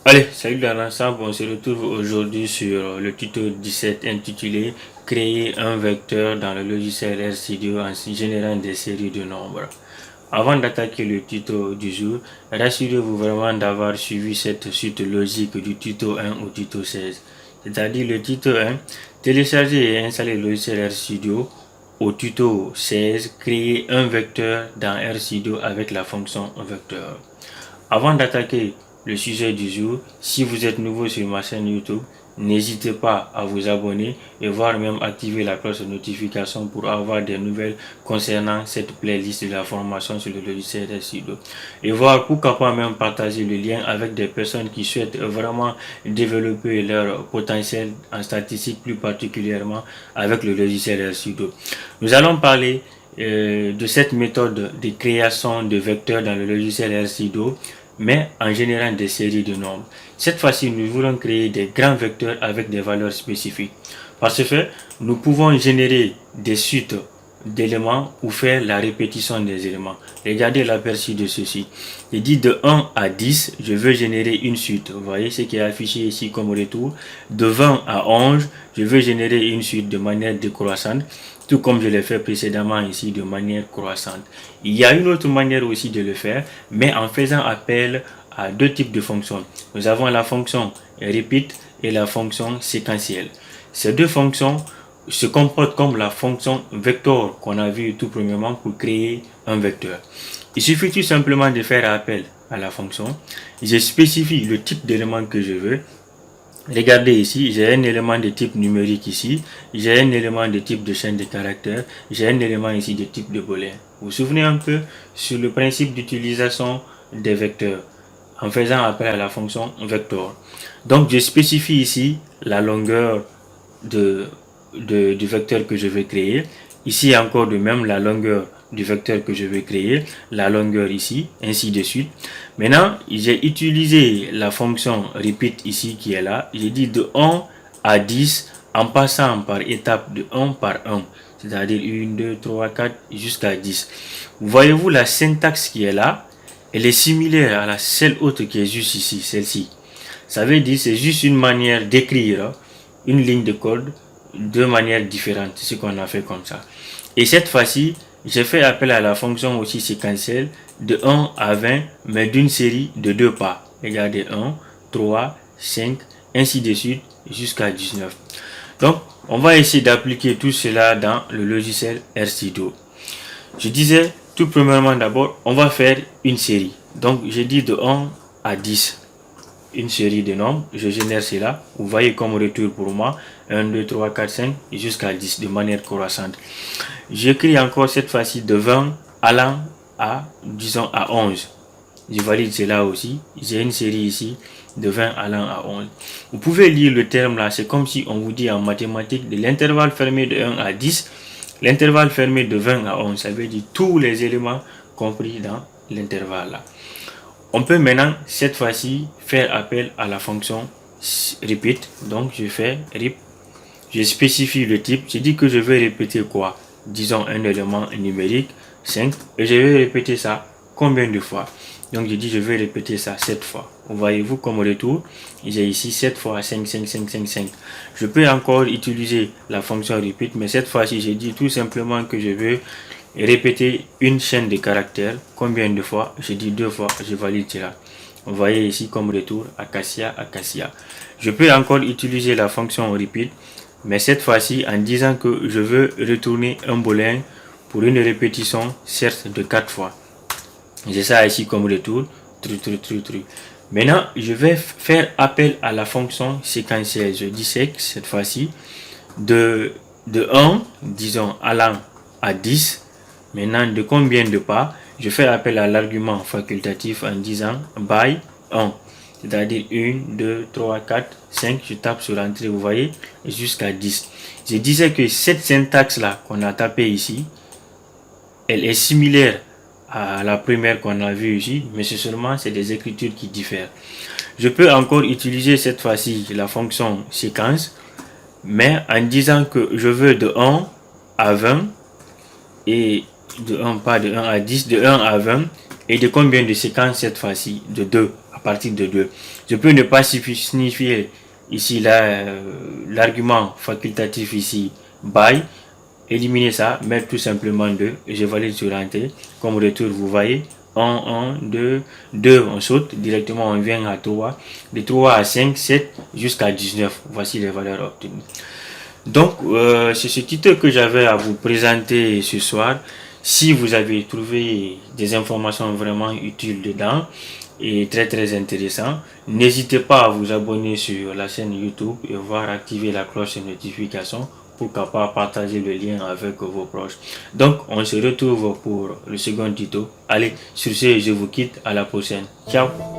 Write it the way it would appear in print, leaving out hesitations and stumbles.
Allez, salut dans l'ensemble, on se retrouve aujourd'hui sur le tuto 17 intitulé Créer un vecteur dans le logiciel RStudio en générant des séries de nombres. Avant d'attaquer le tuto du jour, rassurez-vous vraiment d'avoir suivi cette suite logique du tuto 1 au tuto 16. C'est-à-dire le tuto 1, télécharger et installer le logiciel RStudio. Au tuto 16, créer un vecteur dans RStudio avec la fonction vecteur. Avant d'attaquer le sujet du jour, si vous êtes nouveau sur ma chaîne YouTube, n'hésitez pas à vous abonner et voire même activer la cloche de notification pour avoir des nouvelles concernant cette playlist de la formation sur le logiciel RStudio. Et voir pourquoi pas même partager le lien avec des personnes qui souhaitent vraiment développer leur potentiel en statistique, plus particulièrement avec le logiciel RStudio. Nous allons parler de cette méthode de création de vecteurs dans le logiciel RStudio, mais en générant des séries de nombres. Cette fois-ci, nous voulons créer des grands vecteurs avec des valeurs spécifiques. Par ce fait, nous pouvons générer des suites d'éléments ou faire la répétition des éléments. Regardez l'aperçu de ceci. Il dit de 1 à 10, je veux générer une suite. Vous voyez ce qui est affiché ici comme retour. De 20 à 11, je veux générer une suite de manière décroissante, tout comme je l'ai fait précédemment ici de manière croissante. Il y a une autre manière aussi de le faire, mais en faisant appel à deux types de fonctions. Nous avons la fonction repeat et la fonction séquentielle. Ces deux fonctions se comportent comme la fonction vecteur qu'on a vu tout premièrement pour créer un vecteur. Il suffit tout simplement de faire appel à la fonction. Je spécifie le type d'élément que je veux. Regardez ici, j'ai un élément de type numérique ici, j'ai un élément de type de chaîne de caractères, j'ai un élément ici de type de booléen. Vous vous souvenez un peu sur le principe d'utilisation des vecteurs en faisant appel à la fonction vecteur. Donc je spécifie ici la longueur du vecteur que je vais créer. Ici encore de même la longueur du vecteur que je vais créer, la longueur ici, ainsi de suite. Maintenant, j'ai utilisé la fonction repeat ici qui est là. J'ai dit de 1 à 10 en passant par étape de 1 par 1. C'est-à-dire 1, 2, 3, 4 jusqu'à 10. Voyez-vous la syntaxe qui est là? Elle est similaire à la celle autre qui est juste ici, celle-ci. Ça veut dire c'est juste une manière d'écrire une ligne de code de manière différente, ce qu'on a fait comme ça. Et cette fois-ci, j'ai fait appel à la fonction aussi séquentielle de 1 à 20, mais d'une série de deux pas. Regardez 1, 3, 5, ainsi de suite jusqu'à 19. Donc, on va essayer d'appliquer tout cela dans le logiciel RStudio. Je disais, tout premièrement d'abord, on va faire une série. Donc, j'ai dit de 1 à 10. Une série de nombres, je génère cela. Vous voyez comme retour pour moi 1, 2, 3, 4, 5 jusqu'à 10 de manière croissante. J'écris encore cette fois-ci de 20 allant à, disons, à 11. Je valide cela aussi. J'ai une série ici de 20 allant à 11. Vous pouvez lire le terme là, c'est comme si on vous dit en mathématiques de l'intervalle fermé de 1 à 10, l'intervalle fermé de 20 à 11. Ça veut dire tous les éléments compris dans l'intervalle là. On peut maintenant, cette fois-ci, faire appel à la fonction repeat. Donc, je fais rep. Je spécifie le type. Je dis que je vais répéter quoi? Disons un élément numérique, 5. Et je vais répéter ça combien de fois? Donc, je dis je vais répéter ça 7 fois. Voyez-vous comme retour, j'ai ici 7 fois 5, 5, 5, 5, 5. Je peux encore utiliser la fonction repeat, mais cette fois-ci, j'ai dit tout simplement que je veux répéter une chaîne de caractères. Combien de fois? Je dis 2 fois, je valide cela. Vous voyez ici comme retour acacia, acacia. Je peux encore utiliser la fonction repeat, mais cette fois-ci en disant que je veux retourner un booléen pour une répétition certes de 4 fois. J'ai ça ici comme retour, tru, tru, tru, tru. Maintenant, je vais faire appel à la fonction séquentielle. Je dissèque cette fois-ci de 1, disons allant à 10. Maintenant, de combien de pas? Je fais appel à l'argument facultatif en disant by 1. C'est-à-dire 1, 2, 3, 4, 5. Je tape sur l'entrée, vous voyez, jusqu'à 10. Je disais que cette syntaxe-là qu'on a tapée ici, elle est similaire à la première qu'on a vue ici, mais c'est des écritures qui diffèrent. Je peux encore utiliser cette fois-ci la fonction séquence, mais en disant que je veux de 1 à 20 et de 1 pas de 1 à 10, de 1 à 20 et de combien de séquences cette fois-ci? De 2 à partir de 2. Je peux ne pas signifier ici là l'argument facultatif ici by, éliminer ça, mettre tout simplement 2 et je valide sur Enter. Comme retour, vous voyez 1, 2, 2, on saute directement, on vient à 3, de 3 à 5, 7 jusqu'à 19. Voici les valeurs obtenues. Donc, c'est ce titre que j'avais à vous présenter ce soir. Si vous avez trouvé des informations vraiment utiles dedans et très intéressant, n'hésitez pas à vous abonner sur la chaîne YouTube et voir activer la cloche de notification pour capable partager le lien avec vos proches. Donc, on se retrouve pour le second tuto. Allez, sur ce, je vous quitte. À la prochaine. Ciao.